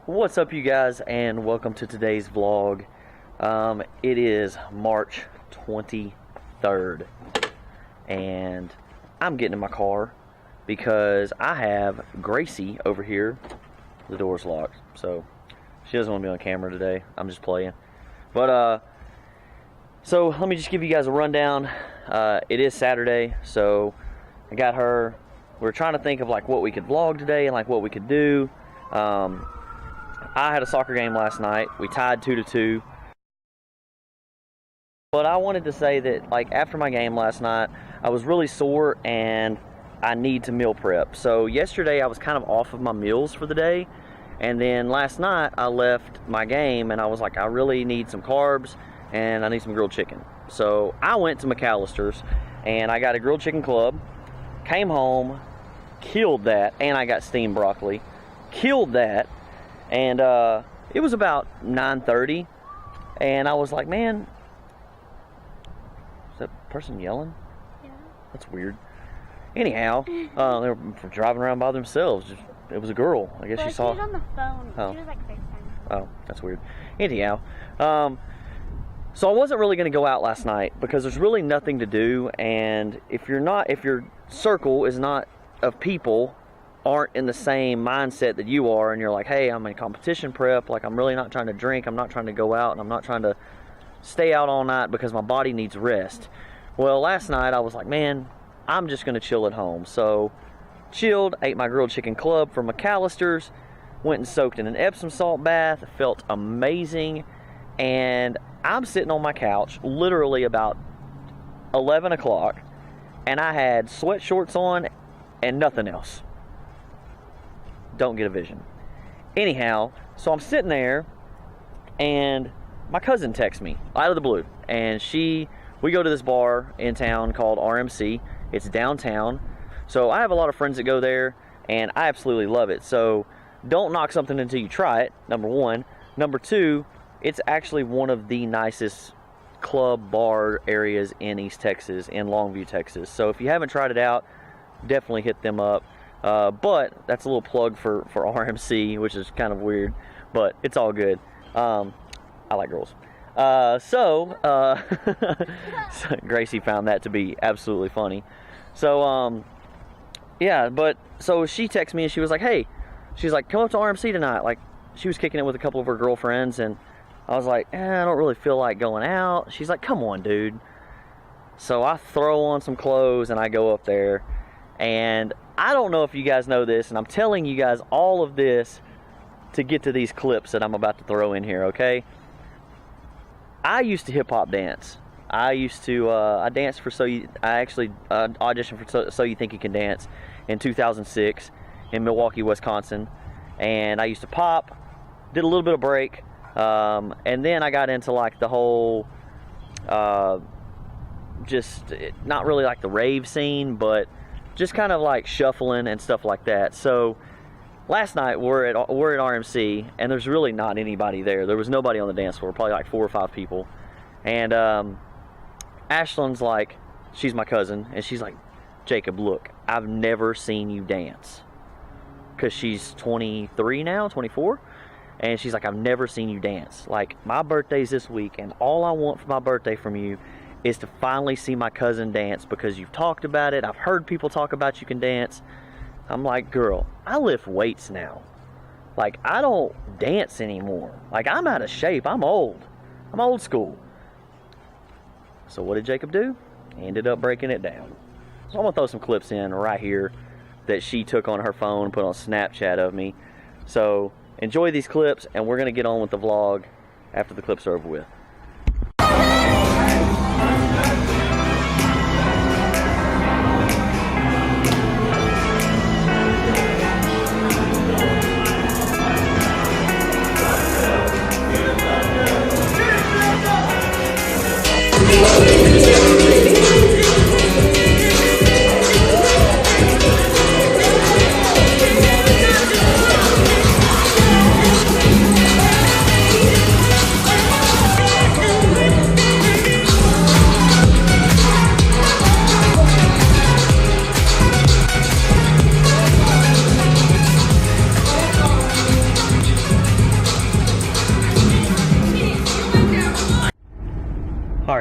What's up, you guys, and welcome to today's vlog. It is March 23rd, and I'm getting in my car because I have Gracie over here. The door's locked, so she doesn't want to be on camera today. I'm just playing. But so let me just give you guys a rundown. It is Saturday, so I got her. We're trying to think of like what we could vlog today and like what we could do. I had a soccer game last night. We tied 2-2. But I wanted to say that, like, after my game last night, I was really sore and I need to meal prep. So yesterday I was kind of off of my meals for the day, and then last night I left my game and I was like, I really need some carbs and I need some grilled chicken. So I went to McAllister's and I got a grilled chicken club, came home, killed that, and I got steamed broccoli, killed that. And it was about 9:30, and I was like, man, is that person yelling? Yeah. That's weird. Anyhow, they were driving around by themselves. It was a girl. I guess she saw. She was on the phone. Oh. She was like FaceTime. Oh, that's weird. Anyhow, so I wasn't really going to go out last night because there's really nothing to do, and if your circle is not of people aren't in the same mindset that you are, and you're like, hey, I'm in competition prep, like I'm really not trying to drink, I'm not trying to go out, and I'm not trying to stay out all night because my body needs rest. Well, last night I was like, man, I'm just gonna chill at home. So chilled, ate my grilled chicken club from McAllister's, went and soaked in an Epsom salt bath, felt amazing, and I'm sitting on my couch literally about 11 o'clock, and I had sweat shorts on and nothing else. Don't get a vision. Anyhow, so I'm sitting there, and my cousin texts me out of the blue, and we go to this bar in town called RMC. It's downtown, so I have a lot of friends that go there, and I absolutely love it. So don't knock something until you try it, number one. Number two, it's actually one of the nicest club bar areas in East Texas, in Longview, Texas. So if you haven't tried it out, definitely hit them up. But that's a little plug for RMC, which is kind of weird, but it's all good. I like girls. So Gracie found that to be absolutely funny. So, yeah, but so she texted me and she was like, hey, she's like, come up to RMC tonight. Like, she was kicking it with a couple of her girlfriends, and I was like, I don't really feel like going out. She's like, come on, dude. So I throw on some clothes and I go up there, and I don't know if you guys know this, and I'm telling you guys all of this to get to these clips that I'm about to throw in here, okay? I used to hip-hop dance. I danced for I actually auditioned for So You Think You Can Dance in 2006 in Milwaukee, Wisconsin. And I used to pop, did a little bit of break, and then I got into like the whole, not really like the rave scene, but just kind of like shuffling and stuff like that. So last night we're at RMC, and there's really not anybody there. There was nobody on the dance floor, probably like 4 or 5 people. And Ashlyn's like, she's my cousin, and she's like, Jacob, look, I've never seen you dance. Because she's 23 now, 24. And she's like, I've never seen you dance. Like, my birthday's this week, and all I want for my birthday from you is to finally see my cousin dance, because you've talked about it. I've heard people talk about you can dance. I'm like, girl, I lift weights now. Like, I don't dance anymore. Like, I'm out of shape. I'm old. I'm old school. So what did Jacob do? He ended up breaking it down. So I'm going to throw some clips in right here that she took on her phone, put on Snapchat of me. So enjoy these clips, and we're going to get on with the vlog after the clips are over with.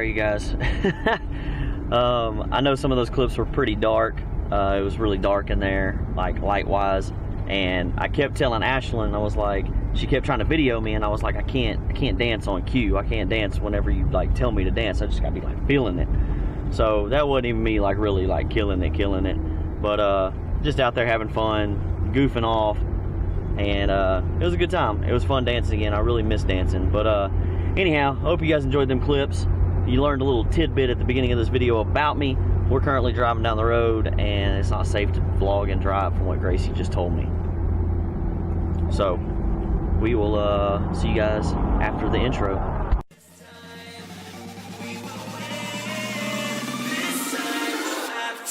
Alright, you guys. I know some of those clips were pretty dark. It was really dark in there, like light-wise. And I kept telling Ashlyn, I was like, she kept trying to video me, and I was like, I can't dance on cue. I can't dance whenever you like tell me to dance. I just gotta be like feeling it. So that wasn't even me like really like killing it. But just out there having fun, goofing off, and it was a good time. It was fun dancing again. I really miss dancing. But anyhow, hope you guys enjoyed them clips. You learned a little tidbit at the beginning of this video about me. We're currently driving down the road, and it's not safe to vlog and drive from what Gracie just told me. So we will see you guys after the intro.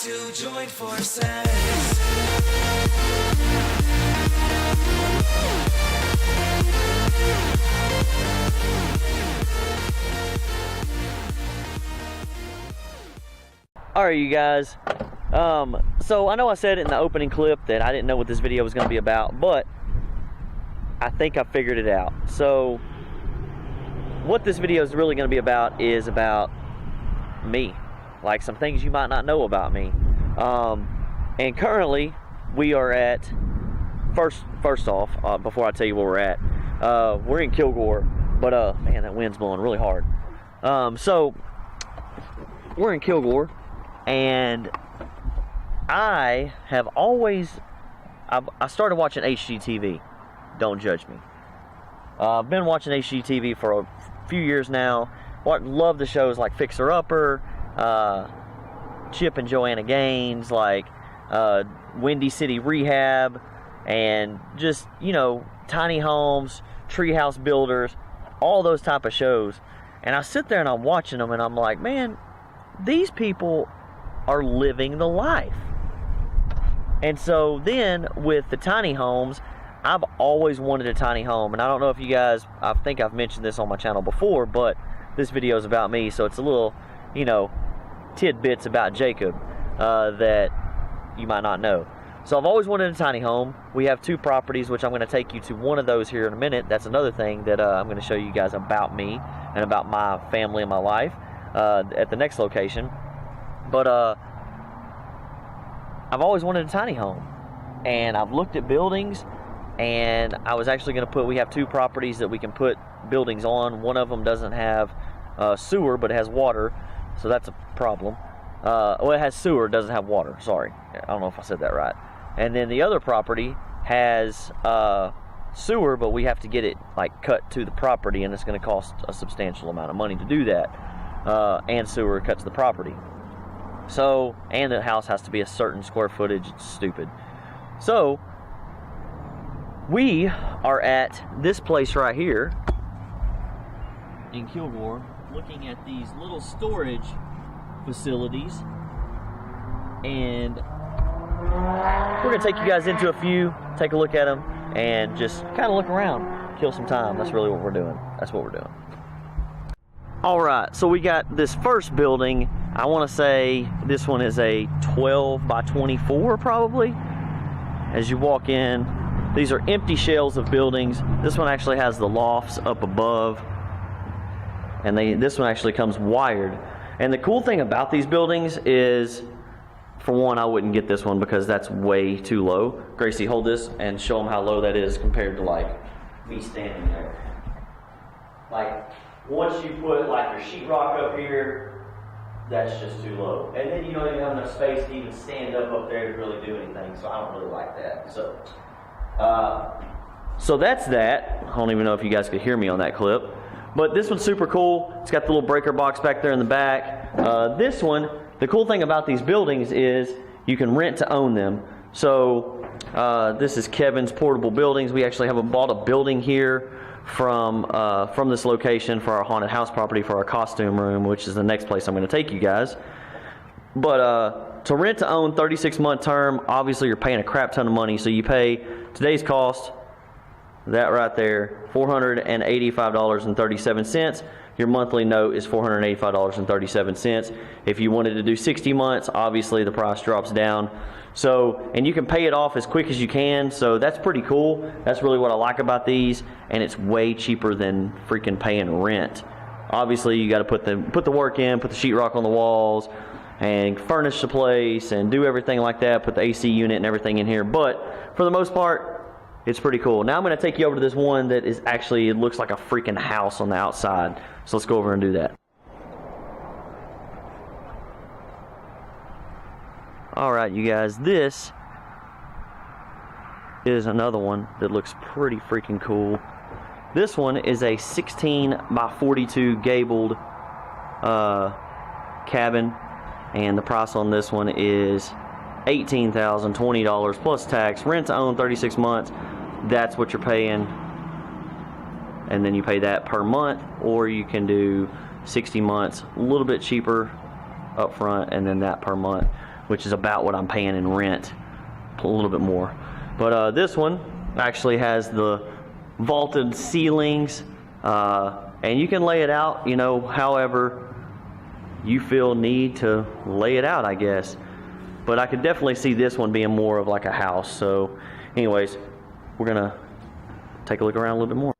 To join forces. Alright, you guys, so I know I said it in the opening clip that I didn't know what this video was going to be about, but I think I figured it out. So what this video is really going to be about is about me, like some things you might not know about me. And currently we are at, first off, before I tell you where we're at, we're in Kilgore, but man, that wind's blowing really hard. So we're in Kilgore, and I have always, I started watching HGTV. Don't judge me. I've been watching HGTV for a few years now. Love the shows like Fixer Upper, Chip and Joanna Gaines, like Windy City Rehab, and just, you know, tiny homes, treehouse builders, all those type of shows. And I sit there and I'm watching them, and I'm like, man, these people are living the life. And so then with the tiny homes, I've always wanted a tiny home. And I don't know if you guys, I think I've mentioned this on my channel before, but this video is about me, so it's a little, you know, tidbits about Jacob that you might not know. So I've always wanted a tiny home. We have 2 properties, which I'm going to take you to one of those here in a minute. That's another thing that I'm going to show you guys about me and about my family and my life at the next location. But I've always wanted a tiny home, and I've looked at buildings, and I was actually going to put, we have 2 properties that we can put buildings on. One of them doesn't have sewer, but it has water, so that's a problem. Well, it has sewer, it doesn't have water, sorry. I don't know if I said that right. And then the other property has sewer, but we have to get it like cut to the property, and it's going to cost a substantial amount of money to do that. And sewer cut to the property. So, and the house has to be a certain square footage. It's stupid. So we are at this place right here in Kilgore, looking at these little storage facilities, and we're gonna take you guys into a few, take a look at them, and just kind of look around, kill some time. That's really what we're doing. That's what we're doing. All right, so we got this first building. I want to say this one is a 12 by 24 probably. As you walk in, these are empty shells of buildings. This one actually has the lofts up above, and this one actually comes wired. And the cool thing about these buildings is, for one, I wouldn't get this one because that's way too low. Gracie, hold this and show them how low that is compared to like me standing there. Like, once you put like your sheetrock up here, that's just too low. And then you don't even have enough space to even stand up there to really do anything, so I don't really like that. So that's that. I don't even know if you guys could hear me on that clip. But this one's super cool. It's got the little breaker box back there in the back. This one, the cool thing about these buildings is you can rent to own them. So this is Kevin's Portable Buildings. We actually have bought a building here from this location for our haunted house property for our costume room, which is the next place I'm going to take you guys. But to rent to own, 36-month term, obviously you're paying a crap ton of money. So you pay today's cost, that right there, $485.37. Your monthly note is $485.37. If you wanted to do 60 months, obviously the price drops down. So, and you can pay it off as quick as you can, so that's pretty cool. That's really what I like about these, and it's way cheaper than freaking paying rent obviously you got to put the work in, put the sheetrock on the walls, and furnish the place, and do everything like that. Put the AC unit and everything in here. But for the most part, it's pretty cool. Now I'm going to take you over to this one that is actually, it looks like a freaking house on the outside. So let's go over and do that. Alright, you guys, this is another one that looks pretty freaking cool. This one is a 16 by 42 gabled cabin, and the price on this one is $18,020 plus tax. Rent to own 36 months. That's what you're paying, and then you pay that per month, or you can do 60 months, a little bit cheaper up front, and then that per month, which is about what I'm paying in rent, a little bit more. But this one actually has the vaulted ceilings, and you can lay it out, you know, however you feel need to lay it out, I guess. But I could definitely see this one being more of like a house. So anyways, we're gonna take a look around a little bit more.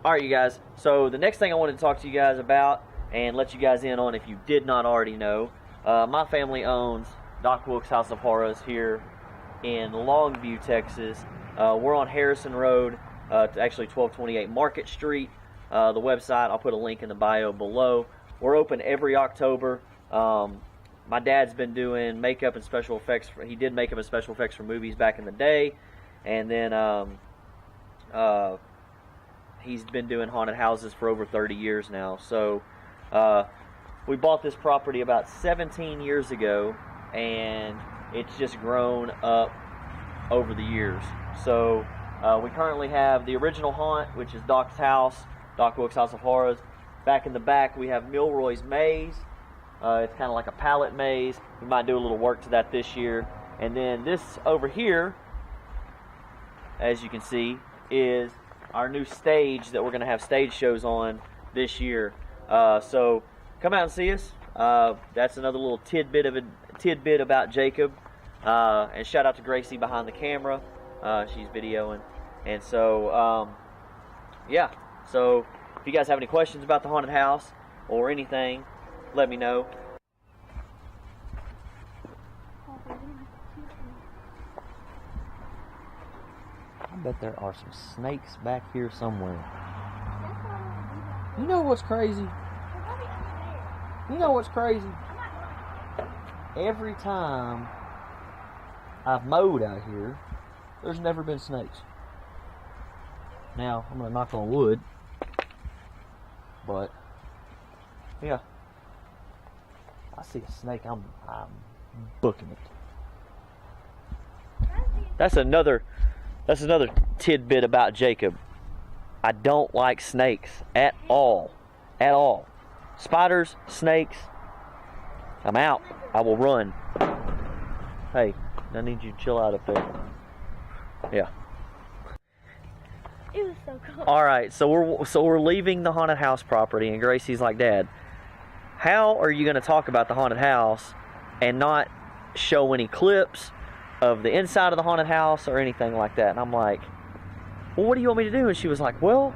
All right, you guys, so the next thing I wanted to talk to you guys about and let you guys in on, if you did not already know, my family owns Doc Wilkes House of Horrors here in Longview, Texas. We're on Harrison Road, actually 1228 Market Street. The website, I'll put a link in the bio below. We're open every October. My dad's been doing makeup and special effects. He did makeup and special effects for movies back in the day, and then he's been doing haunted houses for over 30 years now. So we bought this property about 17 years ago, and it's just grown up over the years. So we currently have the original haunt, which is Doc's house, Doc Wilkes House of Horrors. Back in the back, we have Milroy's Maze. It's kind of like a pallet maze. We might do a little work to that this year. And then this over here, as you can see, is our new stage that we're going to have stage shows on this year. So come out and see us. That's another little tidbit about Jacob. And shout out to Gracie behind the camera. She's videoing. And so, yeah. So if you guys have any questions about the haunted house or anything, let me know. I bet there are some snakes back here somewhere. You know what's crazy? You know what's crazy? Every time I've mowed out here, there's never been snakes. Now, I'm going to knock on wood, but yeah, I see a snake, I'm booking it. That's another tidbit about Jacob. I don't like snakes at all. At all. Spiders, snakes, I'm out. I will run. Hey, I need you to chill out up there. Yeah. It was so cool. All right, so we're leaving the haunted house property, and Gracie's like, Dad, how are you going to talk about the haunted house and not show any clips of the inside of the haunted house or anything like that? And I'm like, well, what do you want me to do? And she was like, well,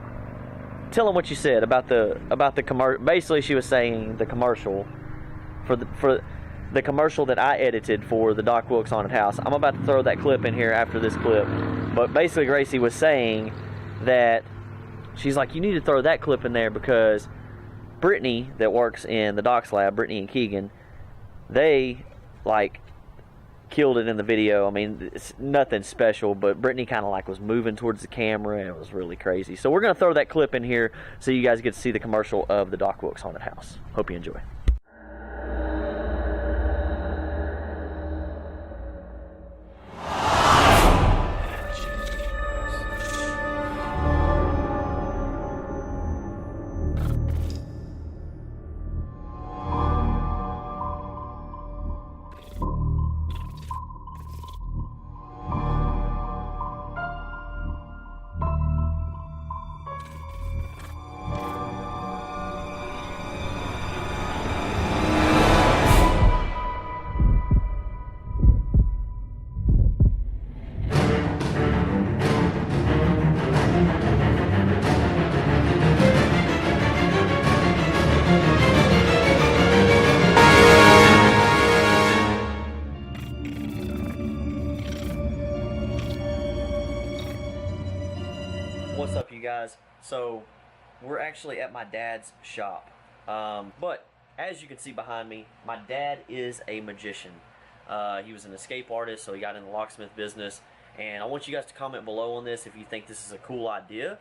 tell them what you said about the commercial. Basically, she was saying the commercial for the commercial that I edited for the Doc Wilkes haunted house. I'm about to throw that clip in here after this clip. But basically, Gracie was saying that she's like, you need to throw that clip in there because Brittany, that works in the Doc's lab, Brittany and Keegan, they like killed it in the video. I mean, it's nothing special, but Brittany kind of like was moving towards the camera, and it was really crazy. So we're gonna throw that clip in here so you guys get to see the commercial of the Doc Wilkes haunted house. Hope you enjoy. What's up, you guys? So we're actually at my dad's shop, but as you can see behind me, my dad is a magician. He was an escape artist, so he got in the locksmith business, and I want you guys to comment below on this if you think this is a cool idea.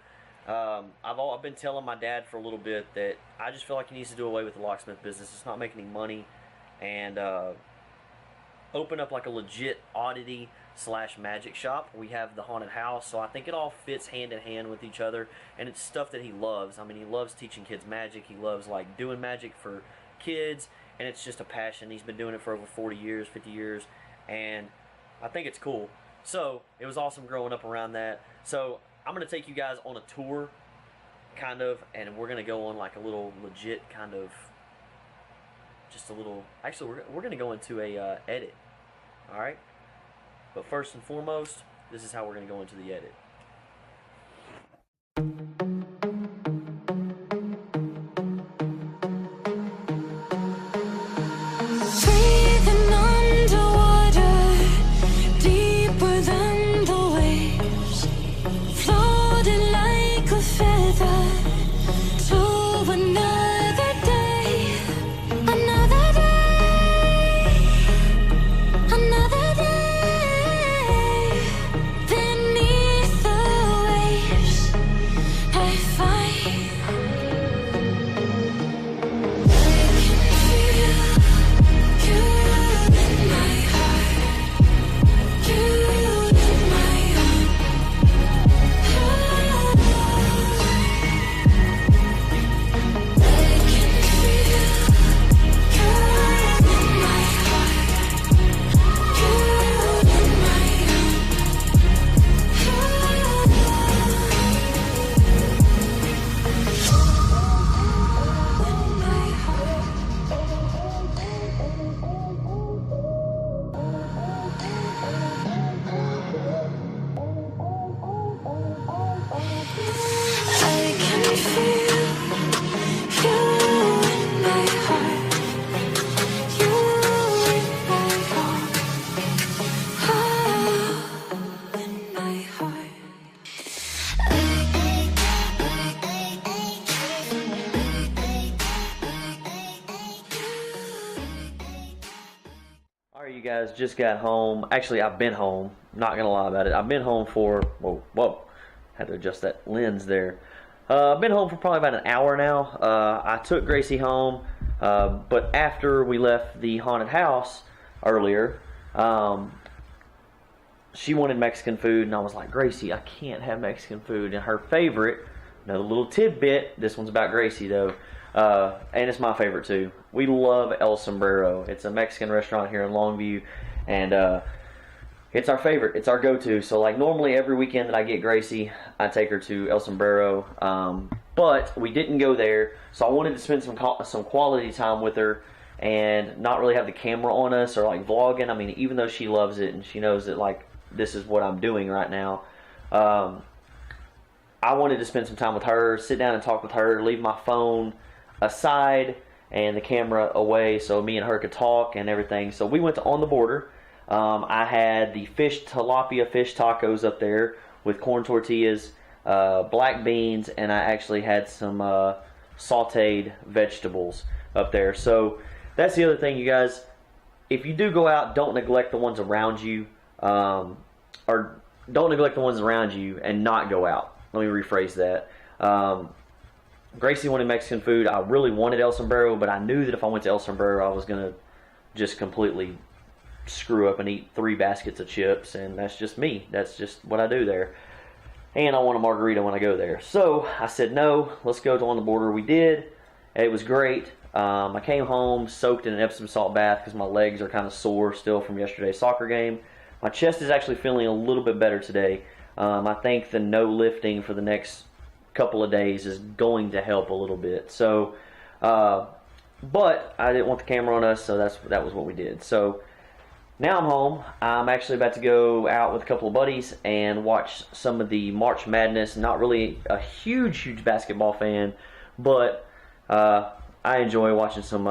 I've been telling my dad for a little bit that I just feel like he needs to do away with the locksmith business. It's not making any money, and open up like a legit oddity / magic shop. We have the haunted house, so I think it all fits hand in hand with each other, and it's stuff that he loves. I mean, he loves teaching kids magic. He loves like doing magic for kids, and it's just a passion. He's been doing it for over 40 years, 50 years, and I think it's cool. So it was awesome growing up around that. So I'm gonna take you guys on a tour, kind of, and we're gonna go on like a little legit kind of, just a little. Actually, we're gonna go into a edit. All right. But first and foremost, this is how we're going to go into the edit. Breathing underwater, deeper than the waves, floating like a feather to another day, another day, another day. Beneath the waves, I find Alright, you guys, just got home. Actually, I've been home. Not gonna lie about it. I've been home for, whoa, had to adjust that lens there. I've been home for probably about an hour now. I took Gracie home, but after we left the haunted house earlier, she wanted Mexican food, and I was like, Gracie, I can't have Mexican food. And her favorite, another little tidbit, this one's about Gracie though, and it's my favorite too. We love El Sombrero. It's a Mexican restaurant here in Longview, and it's our favorite. It's our go-to. So like normally every weekend that I get Gracie, I take her to El Sombrero, but we didn't go there, so I wanted to spend some quality time with her and not really have the camera on us or like vlogging. I mean, even though she loves it and she knows that like this is what I'm doing right now, I wanted to spend some time with her, sit down and talk with her, leave my phone aside and the camera away so me and her could talk and everything. So we went to On the Border. I had the tilapia fish tacos up there with corn tortillas, black beans, and I actually had some sauteed vegetables up there. So that's the other thing, you guys. If you do go out, don't neglect the ones around you, or don't neglect the ones around you and not go out. Let me rephrase that. Gracie wanted Mexican food. I really wanted El Sombrero, but I knew that if I went to El Sombrero, I was going to just completely screw up and eat 3 baskets of chips, and that's just me. That's just what I do there. And I want a margarita when I go there. So I said, no, let's go to On the Border. We did. It was great. I came home, soaked in an Epsom salt bath because my legs are kind of sore still from yesterday's soccer game. My chest is actually feeling a little bit better today. I think the no lifting for the next couple of days is going to help a little bit. So, but I didn't want the camera on us, so that was what we did. So now I'm home. I'm actually about to go out with a couple of buddies and watch some of the March Madness. Not really a huge basketball fan, but I enjoy watching some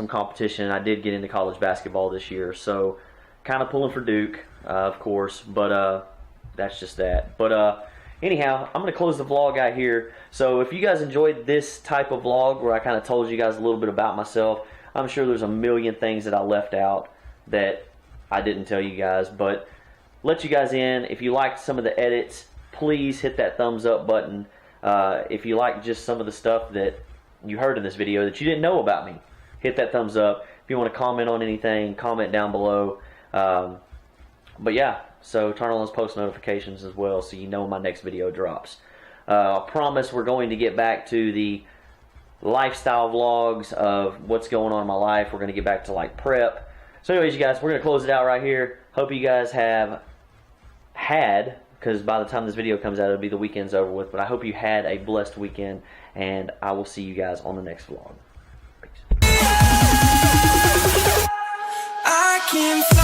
competition. I did get into college basketball this year, so kind of pulling for Duke, of course, but that's just that. But anyhow, I'm going to close the vlog out here. So if you guys enjoyed this type of vlog where I kind of told you guys a little bit about myself, I'm sure there's a million things that I left out that I didn't tell you guys, but let you guys in. If you liked some of the edits, please hit that thumbs up button. If you like just some of the stuff that you heard in this video that you didn't know about me, hit that thumbs up. If you want to comment on anything, comment down below. But yeah, so turn on those post notifications as well so you know when my next video drops. I promise we're going to get back to the lifestyle vlogs of what's going on in my life. We're going to get back to like prep. So anyways, you guys, we're going to close it out right here. Hope you guys have had, because by the time this video comes out, it'll be the weekend's over with, but I hope you had a blessed weekend, and I will see you guys on the next vlog. Peace. I can